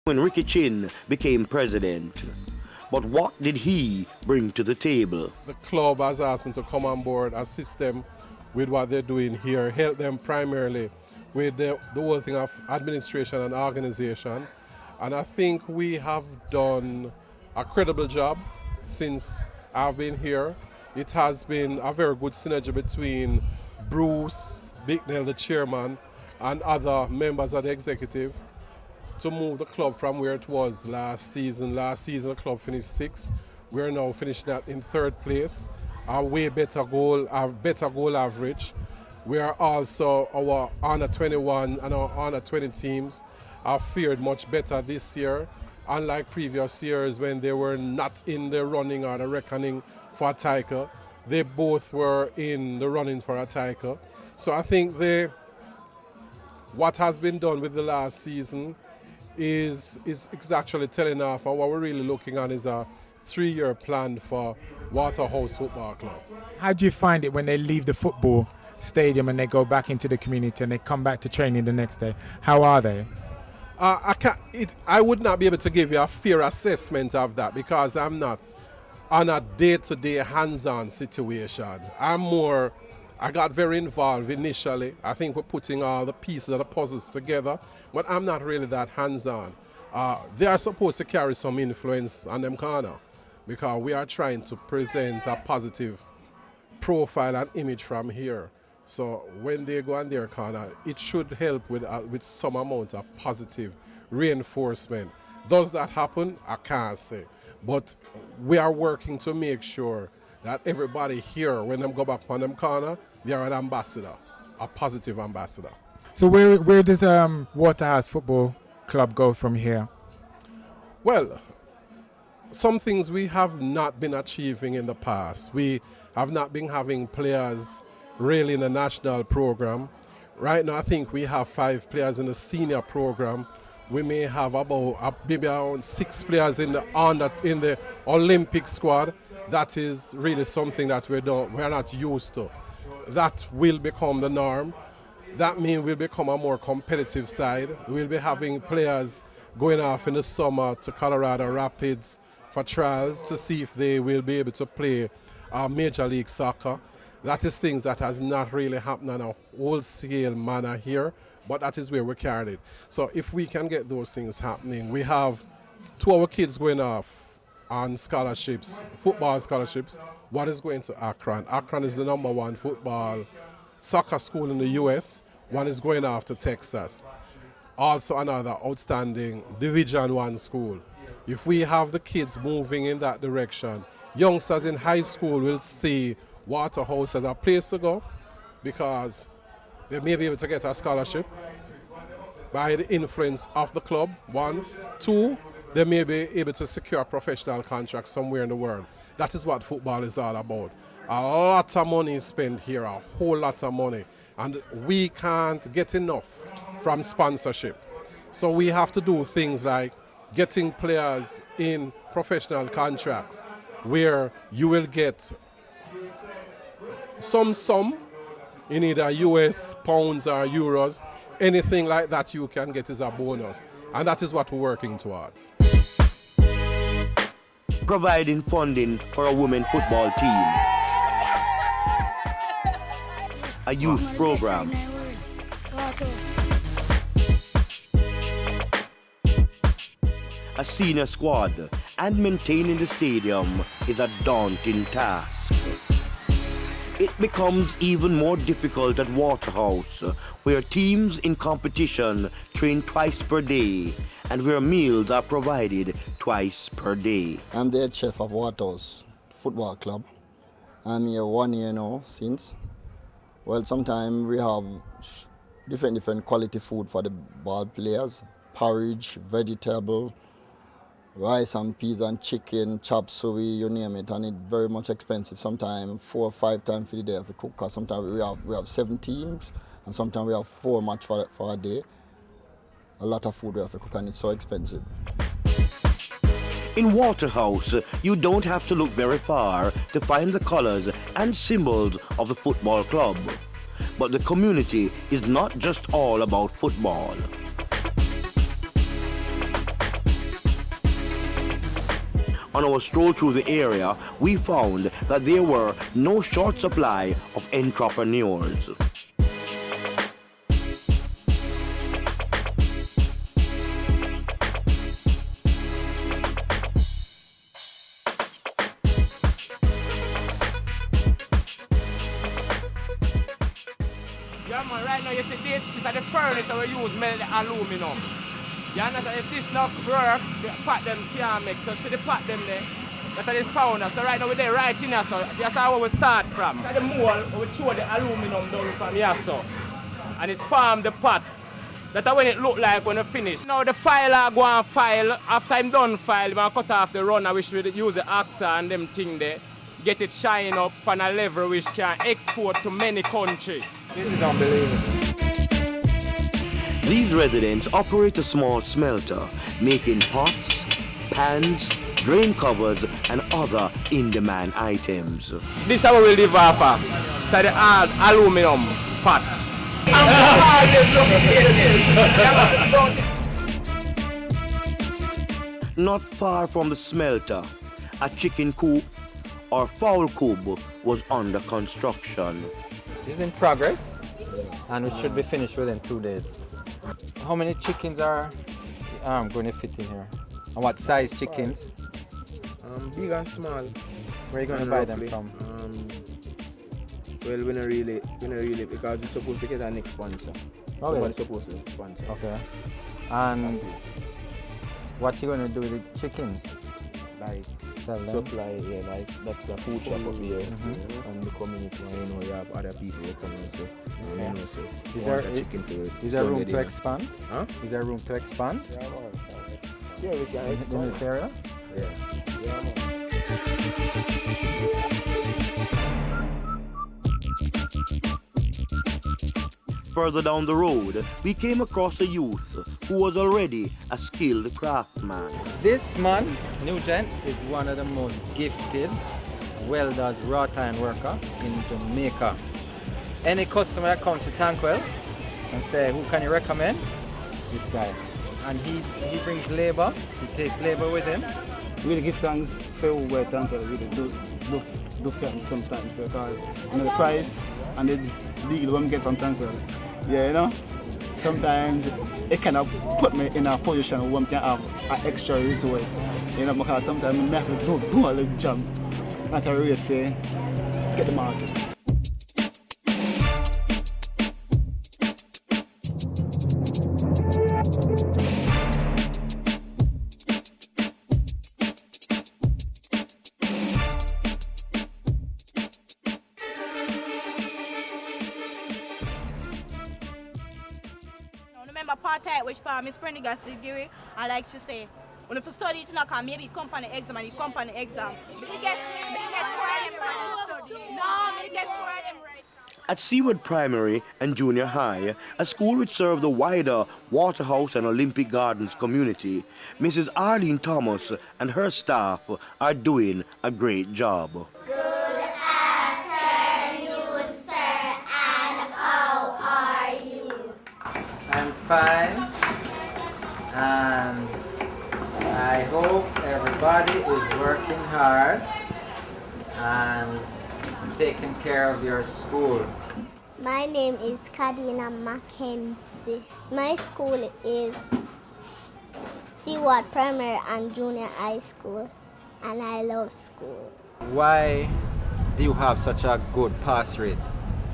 when Ricky Chin became president. But what did he bring to the table? The club has asked me to come on board, assist them with what they're doing here, help them primarily with the whole thing of administration and organization. And I think we have done a credible job since I've been here. It has been a very good synergy between Bruce, Bicknell, the chairman, and other members of the executive to move the club from where it was last season. Last season, the club finished 6th. We're now finishing that in 3rd place. Our better goal average. We are also, our under 21 and our under 20 teams have fared much better this year, unlike previous years when they were not in the running or the reckoning for a title. They both were in the running for a title. So I think what has been done with the last season is actually telling off, and what we're really looking at is a 3-year plan for Waterhouse Football Club. How do you find it when they leave the football stadium and they go back into the community and they come back to training the next day? How are they? I would not be able to give you a fair assessment of that because I'm not on a day-to-day hands-on situation. I got very involved initially. I think we're putting all the pieces of the puzzles together, but I'm not really that hands-on. They are supposed to carry some influence on them corner because we are trying to present a positive profile and image from here. So when they go on their corner, it should help with some amount of positive reinforcement. Does that happen? I can't say. But we are working to make sure that everybody here, when they go back on them corner, they are an ambassador, a positive ambassador. So where does Waterhouse Football Club go from here? Well, some things we have not been achieving in the past. We have not been having players really in the national program. Right now, I think we have 5 players in the senior program. We may have about maybe around 6 players in the Olympic squad. That is really something that we're not used to. That will become the norm. That means we'll become a more competitive side. We'll be having players going off in the summer to Colorado Rapids for trials to see if they will be able to play Major League Soccer. That is things that has not really happened in a wholesale manner here, but that is where we're carrying it. So if we can get those things happening, we have 2 of our kids going off on scholarships, football scholarships. One is going to Akron. Akron is the #1 football soccer school in the U.S. One is going off to Texas. Also another outstanding Division I school. If we have the kids moving in that direction, youngsters in high school will see Waterhouse as a place to go because they may be able to get a scholarship by the influence of the club, 1. 2, they may be able to secure a professional contract somewhere in the world. That is what football is all about. A lot of money is spent here, a whole lot of money. And we can't get enough from sponsorship. So we have to do things like getting players in professional contracts where you will get some sum in either US, pounds or euros. Anything like that you can get is a bonus. And that is what we're working towards. Providing funding for a women football team, a youth program, a senior squad, and maintaining the stadium is a daunting task. It becomes even more difficult at Waterhouse, where teams in competition train twice per day and where meals are provided twice per day. I'm the head chef of Waterhouse Football Club. I'm here 1 year now since. Well, sometimes we have different quality food for the ball players. Porridge, vegetable, rice and peas and chicken, chop suey, you name it, and it's very much expensive. Sometimes 4 or 5 times for the day to cook, because sometimes we have 7 teams, and sometimes we have 4 matches for a day. A lot of food we have to cook, and it's so expensive. In Waterhouse, you don't have to look very far to find the colors and symbols of the football club. But the community is not just all about football. On our stroll through the area, we found that there were no short supply of entrepreneurs. Yeah man, right now you see this is the furnace that we use melt the aluminum. You understand? If this not work, the pot them can't make. So see the pot them there, that's what they found us. So right now we're there right in here, so that's how we start from. That's the mold, we throw the aluminum down from here, so. And it form the pot. That's when it look like when it finish. Now the filer go and file. After I'm done file, I'm cut off the runner, which we use the axe and them thing there. Get it shine up on a level which can export to many countries. This is unbelievable. These residents operate a small smelter, making pots, pans, drain covers, and other in-demand items. This is how we live off of. So the aluminum pot. Not far from the smelter, a chicken coop or fowl coop was under construction. It's in progress and it should be finished within 2 days. How many chickens are going to fit in here? And what size chickens? Big and small. Where are you going to buy them from? Well, we're not really, because we're supposed to get our next sponsor. Okay. Somebody's supposed to sponsor. Okay. And what you going to do with the chickens? Like Sell them? supply, yeah, like that's the food shop up here. And the community, you know, you have other people who come and say, you know, so Is there, chicken to it. is there room to expand? Huh? Is there room to expand Yeah, we can in expand. this area? Further down the road, we came across a youth who was already a skilled craftsman. This man, Nugent, is one of the most gifted welders, wrought iron worker in Jamaica. Any customer that comes to Tankwell and say, who can you recommend? This guy. And he brings labor, he takes labor with him. We give thanks for where Tankwell really do film sometimes because you know the price and the deal what we get from Tankwell. Yeah, you know, sometimes it kind of put me in a position where I can have an extra resource. You know, because sometimes I have to do all the job at a rate for get the market. Remember part-time which for Miss Prendergast did give it, and like she say, when if you study it now, maybe come on the exam and you come on the exam. You get right. At Seaward Primary and Junior High, a school which served the wider Waterhouse and Olympic Gardens community, Mrs. Arlene Thomas and her staff are doing a great job. I'm fine, and I hope everybody is working hard and taking care of your school. My name is Kadina Mackenzie. My school is Seaward Primary and Junior High School, and I love school. Why do you have such a good pass rate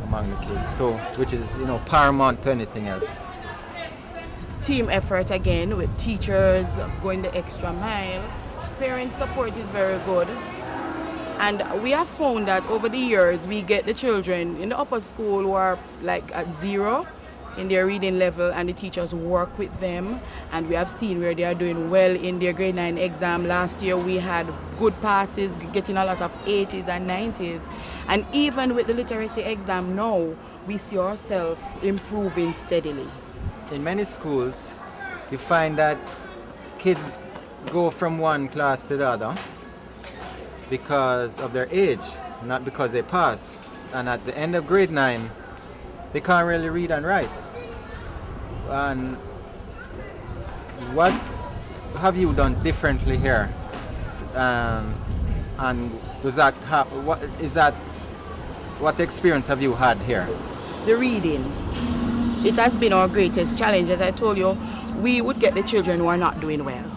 among the kids, too, which is, you know, paramount to anything else? Team effort again with teachers going the extra mile. Parent support is very good. And we have found that over the years we get the children in the upper school who are like at 0 in their reading level, and the teachers work with them, and we have seen where they are doing well in their grade 9 exam. Last year we had good passes, getting a lot of 80s and 90s, and even with the literacy exam now we see ourselves improving steadily. In many schools, you find that kids go from one class to the other because of their age, not because they pass. And at the end of grade 9, they can't really read and write. And what have you done differently here and does that what experience have you had here? The reading. It has been our greatest challenge. As I told you, we would get the children who are not doing well,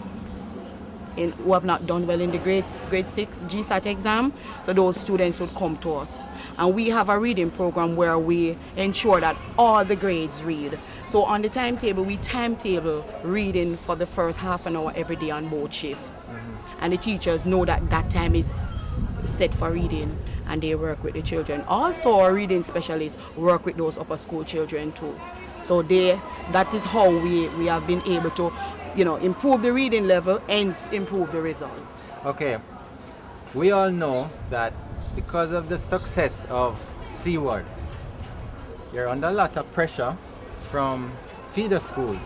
who have not done well in the grade 6 GSAT exam, so those students would come to us. And we have a reading program where we ensure that all the grades read. So on the timetable, we timetable reading for the first half an hour every day on both shifts. And the teachers know that that time is set for reading, and they work with the children. Also, our reading specialists work with those upper school children too. So that is how we have been able to, improve the reading level and improve the results. Okay, we all know that because of the success of Seaward, you're under a lot of pressure from feeder schools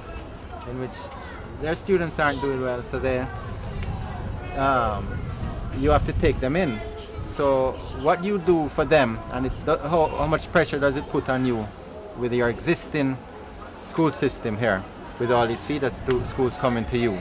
in which their students aren't doing well, so you have to take them in. So what do you do for them, and how much pressure does it put on you with your existing school system here, with all these feeder schools coming to you?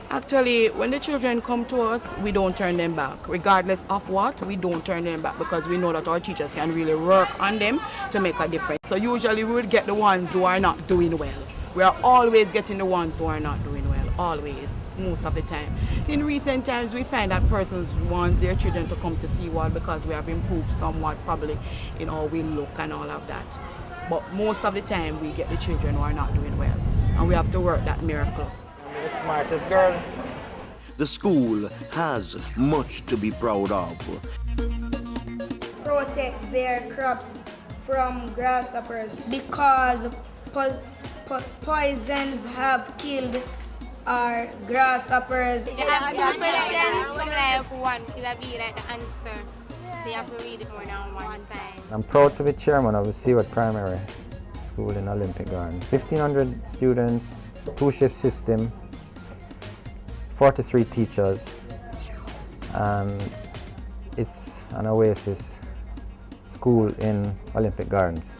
Actually, when the children come to us, we don't turn them back. Regardless of what, we don't turn them back because we know that our teachers can really work on them to make a difference. So usually we would get the ones who are not doing well. We are always getting the ones who are not doing well, always, most of the time. In recent times, we find that persons want their children to come to Seaward because we have improved somewhat, probably in how we look and all of that. But most of the time, we get the children who are not doing well, and we have to work that miracle. The smartest girl. The school has much to be proud of. Protect their crops from grasshoppers because poisons have killed our grasshoppers. The question from like one could be like the answer. So you have to read it more than one time. I'm proud to be chairman of the Seaward Primary School in Olympic Gardens. 1,500 students, 2-shift system, 43 teachers, and it's an oasis school in Olympic Gardens.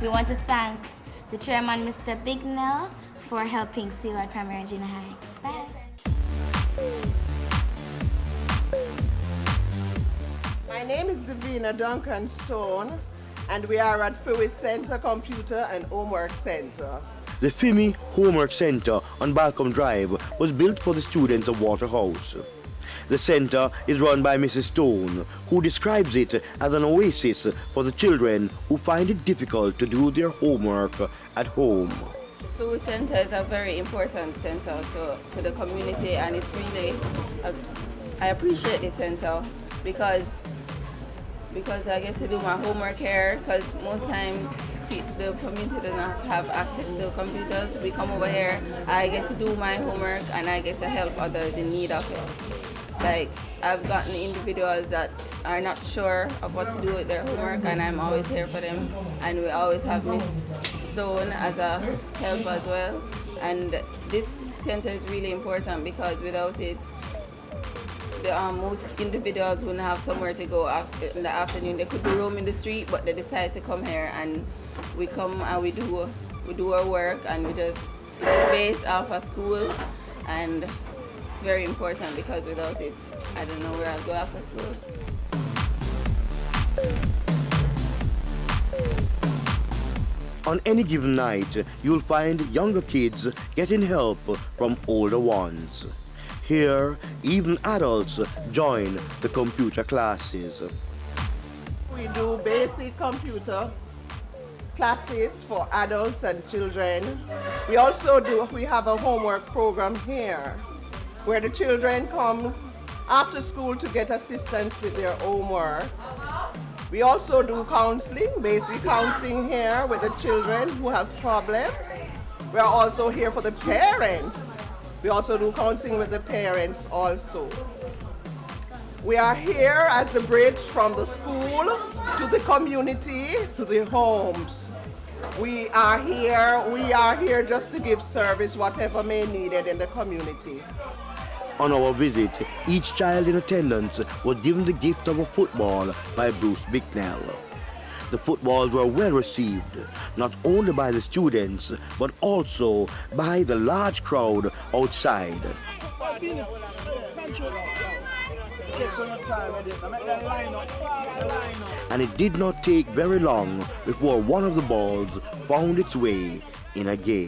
We want to thank the chairman, Mr. Bignell, for helping Seaward Primary and Junior High. Bye. My name is Davina Duncan Stone, and we are at FIWI Center Computer and Homework Center. The FIMI Homework Center on Balcom Drive was built for the students of Waterhouse. The center is run by Mrs. Stone, who describes it as an oasis for the children who find it difficult to do their homework at home. FIWI Center is a very important center to the community, and it's really, I appreciate this center because I get to do my homework here, because most times the community does not have access to computers. We come over here, I get to do my homework, and I get to help others in need of it. Like, I've gotten individuals that are not sure of what to do with their homework, and I'm always here for them. And we always have Miss Stone as a help as well. And this center is really important because without it, most individuals wouldn't have somewhere to go in the afternoon. They could be roaming the street, but they decide to come here, and we come and we do our work, and it's based off a school, and it's very important because without it, I don't know where I'll go after school. On any given night, you'll find younger kids getting help from older ones. Here, even adults join the computer classes. We do basic computer classes for adults and children. We have a homework program here where the children comes after school to get assistance with their homework. We also do counseling, basic counseling here with the children who have problems. We're also here for the parents. We also do counseling with the parents also. We are here as the bridge from the school to the community, to the homes. We are here just to give service, whatever may be needed in the community. On our visit, each child in attendance was given the gift of a football by Bruce Bicknell. The footballs were well received, not only by the students, but also by the large crowd outside. And it did not take very long before one of the balls found its way in a gate.